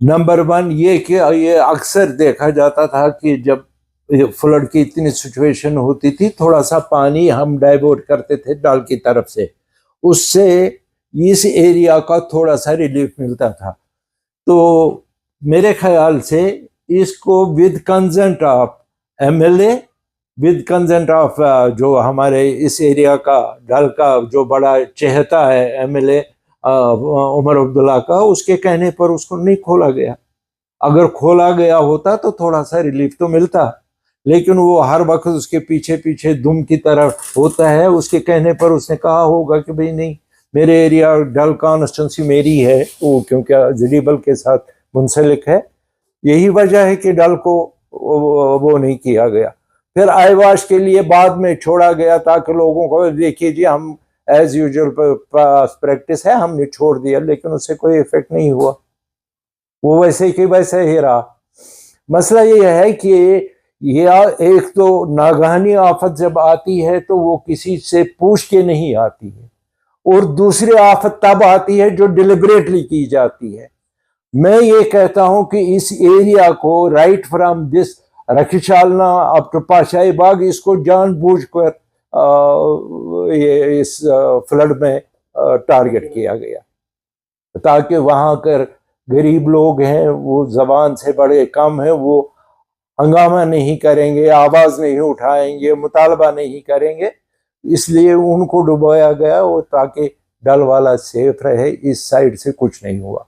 Number one ये कि ये अक्सर देखा जाता था कि जब फ्लड की इतनी सिचुएशन होती थी, थोड़ा सा पानी हम डाइवर्ट करते थे डल की तरफ से, उससे इस एरिया का थोड़ा सा रिलीफ मिलता था। तो मेरे ख्याल से इसको with consent of MLA, with consent of जो हमारे इस एरिया का डल का जो बड़ा चहेता है एमएलए उमर अब्दुल्ला का, उसके कहने पर उसको नहीं खोला गया। अगर खोला गया होता तो थोड़ा सा रिलीफ तो मिलता, लेकिन वो हर वक्त उसके पीछे पीछे दुम की तरह होता है। उसके कहने पर उसने कहा होगा कि भाई नहीं, मेरे एरिया डल कॉन्स्टिट्यूंसी मेरी है, वो क्योंकि जडीबल के साथ मुंसलिक है, यही वजह है कि डल को वो नहीं किया गया। फिर आईवाश के लिए बाद में छोड़ा गया ताकि लोगों को देखिए जी हम एज यूजुअल प्रैक्टिस है, हमने छोड़ दिया, लेकिन उससे कोई इफेक्ट नहीं हुआ, वो वैसे कि वैसे ही रहा। मसला ये है कि ये एक तो नागहानी आफत जब आती है तो वो किसी से पूछ के नहीं आती है, और दूसरी आफत तब आती है जो डिलिबरेटली की जाती है। मैं ये कहता हूं कि इस एरिया को राइट फ्रॉम दिस रखीशालना अप टू पाशाही बाग, इसको जानबूझकर ये इस फ्लड में टारगेट किया गया, ताकि वहां कर गरीब लोग हैं, वो जबान से बड़े कम हैं, वो हंगामा नहीं करेंगे, आवाज नहीं उठाएंगे, मुतालबा नहीं करेंगे, इसलिए उनको डुबोया गया, वो ताकि डल वाला सेफ रहे। इस साइड से कुछ नहीं हुआ।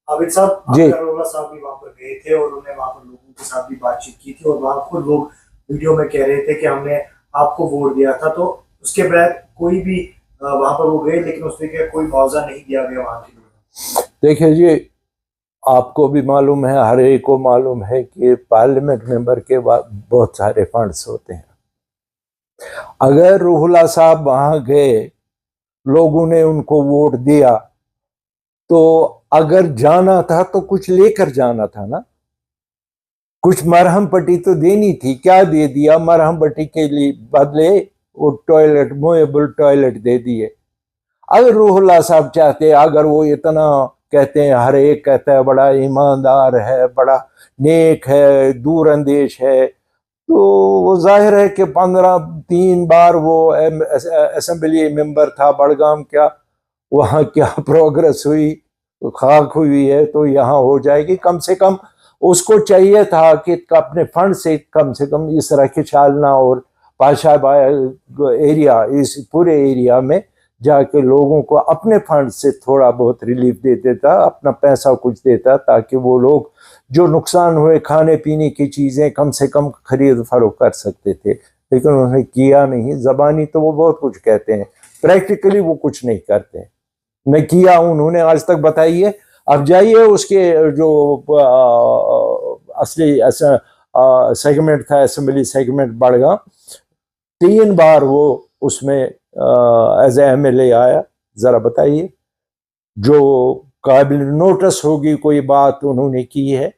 आबिद साहब, जी साहब भी वहाँ पर गए थे और उन्होंने वहाँ पर लोगों के साथ भी बातचीत की थी, और वहाँ खुद लोग वीडियो में कह रहे थे कि हमने आपको वोट दिया था। तो उसके बाद कोई भी वहाँ पर वो गए, लेकिन उसके कोई मुआवजा नहीं दिया गया वहाँ के लोगों। देखिए जी, आपको भी मालूम है, हर एक को मालूम है कि पार्लियामेंट मेंबर के बहुत सारे फंड्स होते हैं। अगर रूहुल्ला साहब वहां गए, लोगों ने उनको वोट दिया, तो अगर जाना था तो कुछ लेकर जाना था ना, कुछ मरहम पट्टी तो देनी थी। क्या दे दिया? मरहम पट्टी के लिए बदले वो टॉयलेट, मूवेबल टॉयलेट दे दिए। अगर रूहुल्ला साहब चाहते, अगर वो इतना कहते हैं, हर एक कहता है बड़ा ईमानदार है, बड़ा नेक है, दूर अंदेश है, तो वो जाहिर है कि 3 बार वो असेंबली मेंबर था बड़गाम, क्या वहाँ क्या प्रोग्रेस हुई, खाक हुई है तो यहाँ हो जाएगी। कम से कम उसको चाहिए था कि अपने फंड से कम इस रखीशालना और पाशाबाई एरिया, इस पूरे एरिया में जाके लोगों को अपने फंड से थोड़ा बहुत रिलीफ दे देता, अपना पैसा कुछ देता, ताकि वो लोग जो नुकसान हुए खाने पीने की चीज़ें कम से कम खरीद फरोख्त कर सकते थे। लेकिन उन्होंने किया नहीं। ज़बानी तो वो बहुत कुछ कहते हैं, प्रैक्टिकली वो कुछ नहीं करते। न किया उन्होंने आज तक, बताइए। अब जाइए उसके जो असली सेगमेंट था, असेंबली सेगमेंट बड़गाम, 3 बार वो उसमें एज एमएलए आया। ज़रा बताइए, जो काबिल नोटिस होगी कोई बात उन्होंने की है?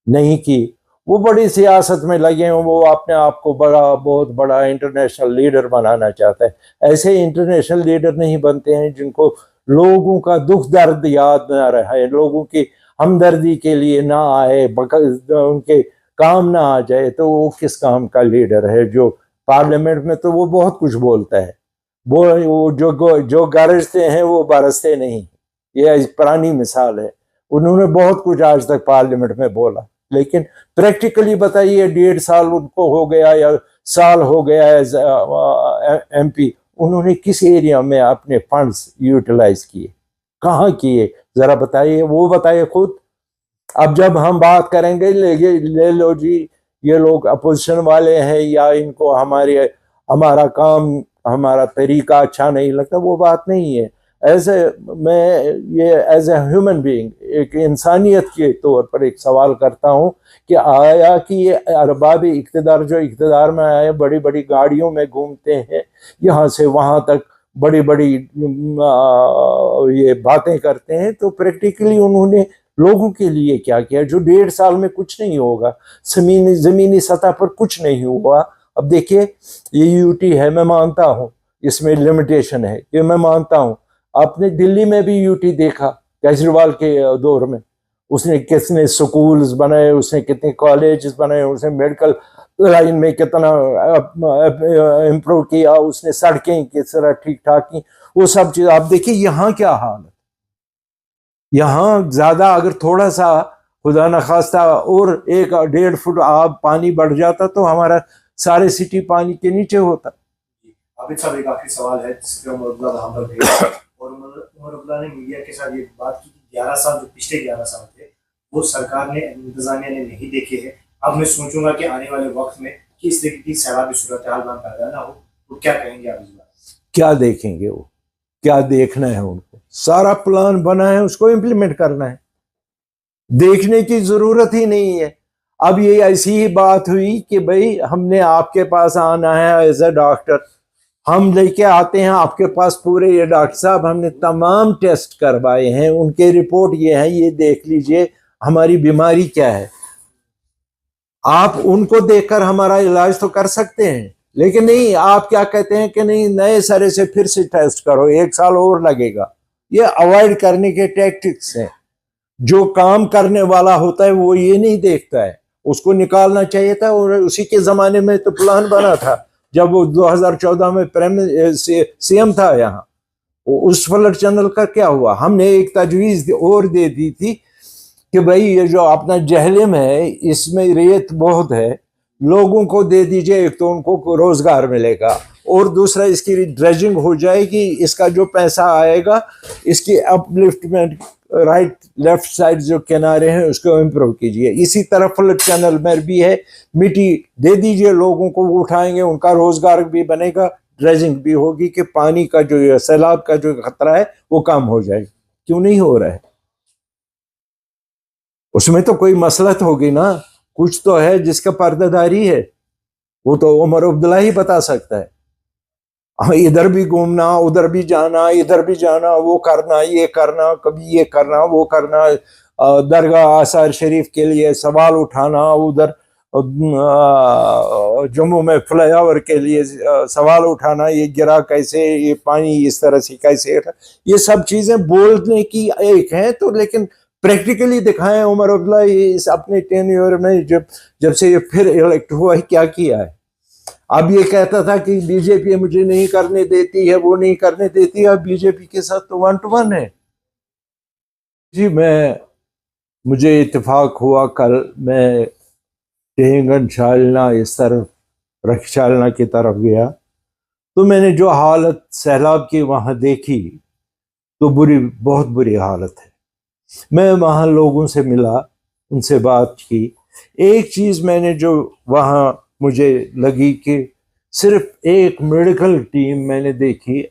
नहीं की। वो बड़ी सियासत में लगे हैं, वो अपने आप को बहुत बड़ा इंटरनेशनल लीडर बनाना चाहता है। ऐसे इंटरनेशनल लीडर नहीं बनते हैं जिनको लोगों का दुख दर्द याद ना रहे, लोगों की हमदर्दी के लिए ना आए, उनके काम ना आ जाए, तो वो किस काम का लीडर है? जो पार्लियामेंट में तो वो बहुत कुछ बोलता है, वो जो गरजते हैं वो बरसते नहीं। ये पुरानी मिसाल है। उन्होंने बहुत कुछ आज तक पार्लियामेंट में बोला, लेकिन प्रैक्टिकली बताइए, 1.5 साल उनको हो गया या साल हो गया एज एमपी, उन्होंने किस एरिया में अपने फंड्स यूटिलाइज किए? कहाँ किए? जरा बताइए, वो बताइए खुद। अब जब हम बात करेंगे ले लो जी, ये लोग अपोजिशन वाले हैं या इनको हमारा काम, हमारा तरीका अच्छा नहीं लगता, वो बात नहीं है। ऐसे मैं ये एज ए ह्यूमन बीइंग, एक इंसानियत के तौर पर एक सवाल करता हूँ कि आया कि ये अरबाब इक़्तिदार जो इक़्तिदार में आए, बड़ी बड़ी गाड़ियों में घूमते हैं, यहाँ से वहाँ तक बड़ी बड़ी ये बातें करते हैं, तो प्रैक्टिकली उन्होंने लोगों के लिए क्या किया? जो 1.5 साल में कुछ नहीं होगा, ज़मीनी सतह पर कुछ नहीं हुआ। अब देखिए, ये यूटी है, मैं मानता हूँ इसमें लिमिटेशन है, ये मैं मानता हूँ। आपने दिल्ली में भी यूटी देखा केजरीवाल के दौर में, उसने कितने स्कूल्स बनाए, उसने कितने कॉलेजेस बनाए, उसने मेडिकल लाइन में कितना इम्प्रूव किया, उसने सड़कें किस तरह ठीक ठाक की, वो सब चीज आप देखिए। यहाँ क्या हाल है, यहाँ ज्यादा अगर थोड़ा सा खुदा न खास्ता और 1-1.5 फुट पानी बढ़ जाता तो हमारा सारे सिटी पानी के नीचे होता। आबिद साहब, एक आखिरी सवाल है जिस पे उमर अब्दुल्ला वहां पर गए और उमर अब्दुल्ला ने मीडिया के साथ ये बात की कि 11 साल जो पिछले 11 साल थे वो सरकार ने, इंतजामिया ने नहीं देखे हैं। अब मैं सोचूंगा कि आने वाले वक्त में कि इस तरीके की सैलाबी सूरत हाल वहां पैदा ना हो, तो क्या कहेंगे आप इस बात? क्या देखेंगे वो, क्या देखना है उनको? सारा प्लान बना है, उसको इम्प्लीमेंट करना है, देखने की जरूरत ही नहीं है। अब ये ऐसी ही बात हुई कि भाई हमने आपके पास आना है एज ए डॉक्टर, हम लेके आते हैं आपके पास पूरे, ये डॉक्टर साहब हमने तमाम टेस्ट करवाए हैं, उनके रिपोर्ट ये है, ये देख लीजिए हमारी बीमारी क्या है। आप उनको देखकर हमारा इलाज तो कर सकते हैं, लेकिन नहीं, आप क्या कहते हैं कि नहीं नए सिरे से फिर से टेस्ट करो, 1 साल और लगेगा। ये अवॉइड करने के टैक्टिक्स हैं। जो काम करने वाला होता है वो ये नहीं देखता है, उसको निकालना चाहिए था। और उसी के जमाने में तो प्लान बना था जब वो 2014 में सीएम था यहाँ, उस फ्लड चैनल का क्या हुआ? हमने एक तजवीज और दे दी थी कि भाई ये जो अपना जहलम है इसमें रेत बहुत है, लोगों को दे दीजिए, एक तो उनको रोजगार मिलेगा और दूसरा इसकी ड्रेजिंग हो जाएगी, इसका जो पैसा आएगा इसकी अपलिफ्टमेंट, राइट लेफ्ट साइड जो किनारे हैं उसको इम्प्रूव कीजिए। इसी तरह फ्लड चैनल में भी है, मिट्टी दे दीजिए लोगों को, वो उठाएंगे, उनका रोजगार भी बनेगा, ड्रेजिंग भी होगी कि पानी का जो सैलाब का जो खतरा है वो कम हो जाए। क्यों नहीं हो रहा है? उसमें तो कोई मसलहत होगी ना, कुछ तो है जिसका पर्दादारी है, वो तो उमर अब्दुल्ला ही बता सकता है। इधर भी घूमना, उधर भी जाना, इधर भी जाना, वो करना, ये करना, कभी ये करना, वो करना, दरगाह आसार शरीफ के लिए सवाल उठाना, उधर जम्मू में फ्लाईओवर के लिए सवाल उठाना, ये गिरा कैसे, ये पानी इस तरह से कैसे, ये सब चीजें बोलने की एक है तो, लेकिन प्रैक्टिकली दिखाएं उमर अब्दुल्ला इस अपने टेन्योर में जब से ये फिर इलेक्ट हुआ है क्या किया है। अब ये कहता था कि बीजेपी मुझे नहीं करने देती है, वो नहीं करने देती है, अब बीजेपी के साथ तो 1 to 1 है जी। मुझे इत्तेफाक हुआ कल मैं टेहंगन शालना इस तरफ रखशालना की तरफ गया तो मैंने जो हालत सैलाब की वहां देखी तो बहुत बुरी हालत है। मैं वहां लोगों से मिला, उनसे बात की। एक चीज मैंने जो वहां मुझे लगी कि सिर्फ एक मेडिकल टीम मैंने देखी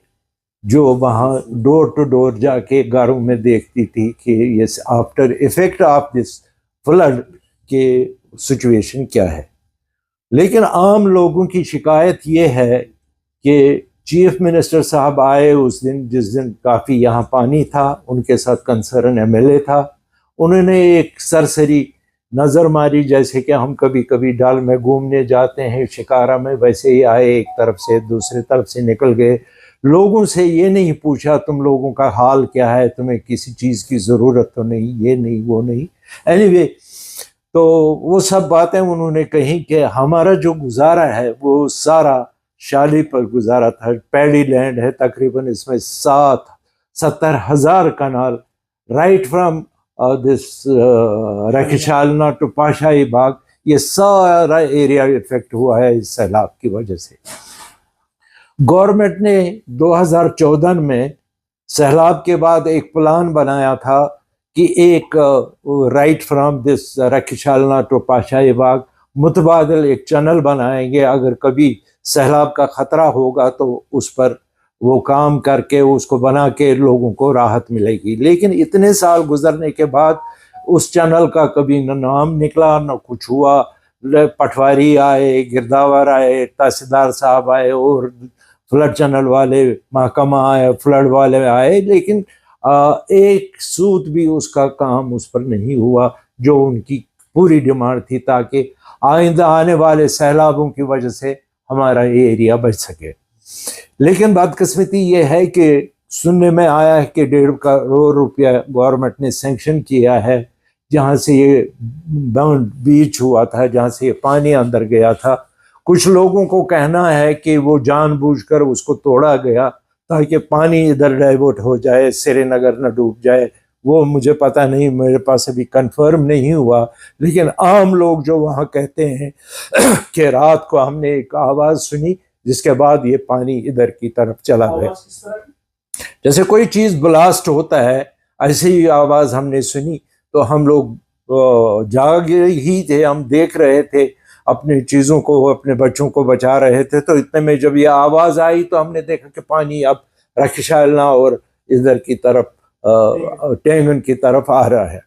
जो वहाँ डोर टू डोर जाके घरों में देखती थी कि ये after effect of this flood के सिचुएशन क्या है। लेकिन आम लोगों की शिकायत ये है कि चीफ मिनिस्टर साहब आए उस दिन जिस दिन काफ़ी यहाँ पानी था, उनके साथ कंसर्न एमएलए था, उन्होंने एक सरसरी नज़र मारी जैसे कि हम कभी कभी डाल में घूमने जाते हैं शिकारा में, वैसे ही आए, एक तरफ से दूसरी तरफ से निकल गए। लोगों से ये नहीं पूछा तुम लोगों का हाल क्या है, तुम्हें किसी चीज़ की ज़रूरत तो नहीं, ये नहीं वो नहीं। एनीवे तो वो सब बातें उन्होंने कही कि हमारा जो गुजारा है वो सारा शाली पर गुजारा था। पैडी लैंड है तकरीबन, इसमें 70,000 कनाल right from this रखशालना to Pashahi बाग, ये सारा एरिया इफेक्ट हुआ है इस सैलाब की वजह से। गवर्नमेंट ने 2014 में सैलाब के बाद एक प्लान बनाया था कि एक right from this रखशालना to Pashahi बाग मुतबादल एक चैनल बनाएंगे, अगर कभी सैलाब का खतरा होगा तो उस पर वो काम करके उसको बना के लोगों को राहत मिलेगी। लेकिन इतने साल गुजरने के बाद उस चैनल का कभी न नाम निकला न कुछ हुआ। पटवारी आए, गिरदावर आए, तहसीलदार साहब आए और फ्लड चैनल वाले महकमा आए, फ्लड वाले आए, लेकिन एक सूत भी उसका काम उस पर नहीं हुआ जो उनकी पूरी डिमांड थी, ताकि आइंदा आने वाले सैलाबों की वजह से हमारा ये एरिया बच सके। लेकिन बदकिस्मती ये है कि सुनने में आया है कि 1.5 करोड़ रुपया गवर्नमेंट ने सैंक्शन किया है جہاں سے یہ باؤنڈ بیچ ہوا تھا، جہاں سے یہ پانی اندر گیا تھا. کچھ لوگوں کو کہنا ہے کہ وہ جان بوجھ کر اس کو توڑا گیا تاکہ پانی ادھر ڈائیورٹ ہو جائے، سری نگر نہ ڈوب جائے. وہ مجھے پتہ نہیں، میرے پاس ابھی کنفرم نہیں ہوا، لیکن عام لوگ جو وہاں کہتے ہیں کہ رات کو ہم نے ایک آواز سنی جس کے بعد یہ پانی ادھر کی طرف چلا گیا. جیسے کوئی چیز بلاسٹ ہوتا ہے ایسی ہی آواز ہم نے سنی. تو ہم لوگ جاگ ہی تھے، ہم دیکھ رہے تھے اپنی چیزوں کو، اپنے بچوں کو بچا رہے تھے. تو اتنے میں جب یہ آواز آئی تو ہم نے دیکھا کہ پانی اب رکشالنا اور ادھر کی طرف ٹینگن کی طرف آ رہا ہے.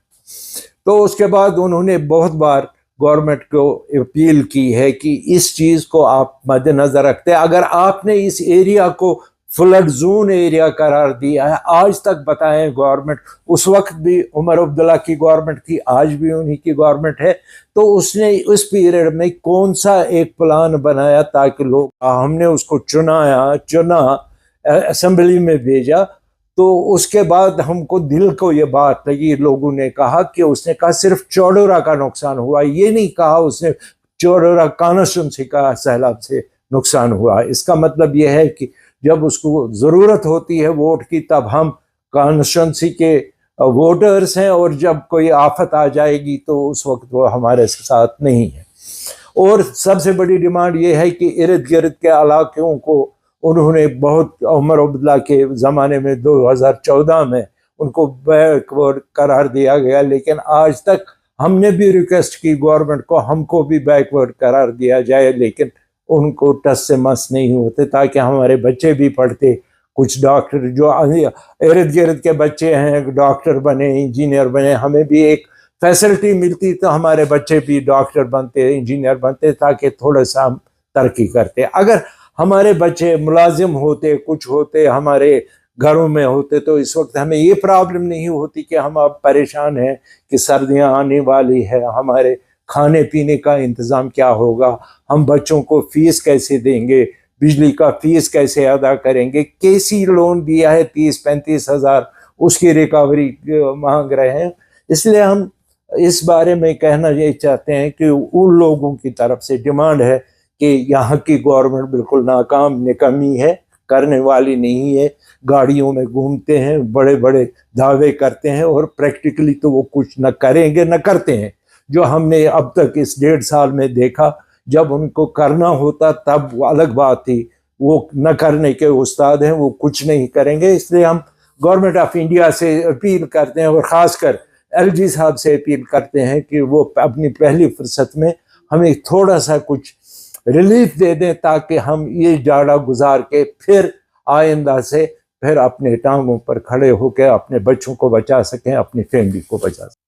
تو اس کے بعد انہوں نے بہت بار گورنمنٹ کو اپیل کی ہے کہ اس چیز کو آپ مد نظر رکھتے ہیں. اگر آپ نے اس ایریا کو فلڈ زون ایریا قرار دیا ہے، آج تک بتائیں گورنمنٹ، اس وقت بھی عمر عبداللہ کی گورنمنٹ تھی، آج بھی انہی کی گورنمنٹ ہے، تو اس نے اس پیریڈ میں کون سا ایک پلان بنایا تاکہ لوگ، ہم نے اس کو چنا اسمبلی میں بھیجا. تو اس کے بعد ہم کو دل کو یہ بات لگی، لوگوں نے کہا کہ اس نے کہا صرف چوڑورا کا نقصان ہوا، یہ نہیں کہا اس نے چوڑورا کانسٹیچوئنسی کا سیلاب سے نقصان ہوا. اس کا مطلب یہ ہے کہ جب اس کو ضرورت ہوتی ہے ووٹ کی تب ہم کانسٹیچوئنسی کے ووٹرز ہیں، اور جب کوئی آفت آ جائے گی تو اس وقت وہ ہمارے ساتھ نہیں ہے. اور سب سے بڑی ڈیمانڈ یہ ہے کہ ارد گرد کے علاقوں کو انہوں نے بہت، عمر عبداللہ کے زمانے میں 2014 میں ان کو بیک ورڈ قرار دیا گیا، لیکن آج تک ہم نے بھی ریکویسٹ کی گورنمنٹ کو ہم کو بھی بیک ورڈ قرار دیا جائے، لیکن ان کو ٹس سے مس نہیں ہوتے تاکہ ہمارے بچے بھی پڑھتے. کچھ ڈاکٹر جو ارد گرد کے بچے ہیں ڈاکٹر بنے، انجینئر بنے، ہمیں بھی ایک فیسلٹی ملتی تو ہمارے بچے بھی ڈاکٹر بنتے، انجینئر بنتے، تاکہ تھوڑا سا ہم ترقی کرتے. اگر ہمارے بچے ملازم ہوتے، کچھ ہوتے، ہمارے گھروں میں ہوتے، تو اس وقت ہمیں یہ پرابلم نہیں ہوتی کہ ہم اب پریشان ہیں کہ سردیاں آنے والی ہے، ہمارے کھانے پینے کا انتظام کیا ہوگا، ہم بچوں کو فیس کیسے دیں گے، بجلی کا فیس کیسے ادا کریں گے. کیسی لون دیا ہے 30-35 ہزار، اس کی ریکوری مانگ رہے ہیں. اس لیے ہم اس بارے میں کہنا یہ چاہتے ہیں کہ ان لوگوں کی طرف سے ڈیمانڈ ہے کہ یہاں کی گورنمنٹ بالکل ناکام نکمی ہے، کرنے والی نہیں ہے. گاڑیوں میں گھومتے ہیں، بڑے بڑے دعوے کرتے ہیں، اور پریکٹیکلی تو وہ کچھ نہ کریں گے نہ کرتے ہیں. جو ہم نے اب تک اس 1.5 سال میں دیکھا، جب ان کو کرنا ہوتا تب وہ الگ بات تھی، وہ نہ کرنے کے استاد ہیں، وہ کچھ نہیں کریں گے. اس لیے ہم گورنمنٹ آف انڈیا سے اپیل کرتے ہیں، اور خاص کر ایل جی صاحب سے اپیل کرتے ہیں کہ وہ اپنی پہلی فرصت میں ہمیں تھوڑا سا کچھ ریلیف دے دیں تاکہ ہم یہ جاڑا گزار کے پھر آئندہ سے پھر اپنے ٹانگوں پر کھڑے ہو کے اپنے بچوں کو بچا سکیں، اپنی فیملی کو بچا سکیں.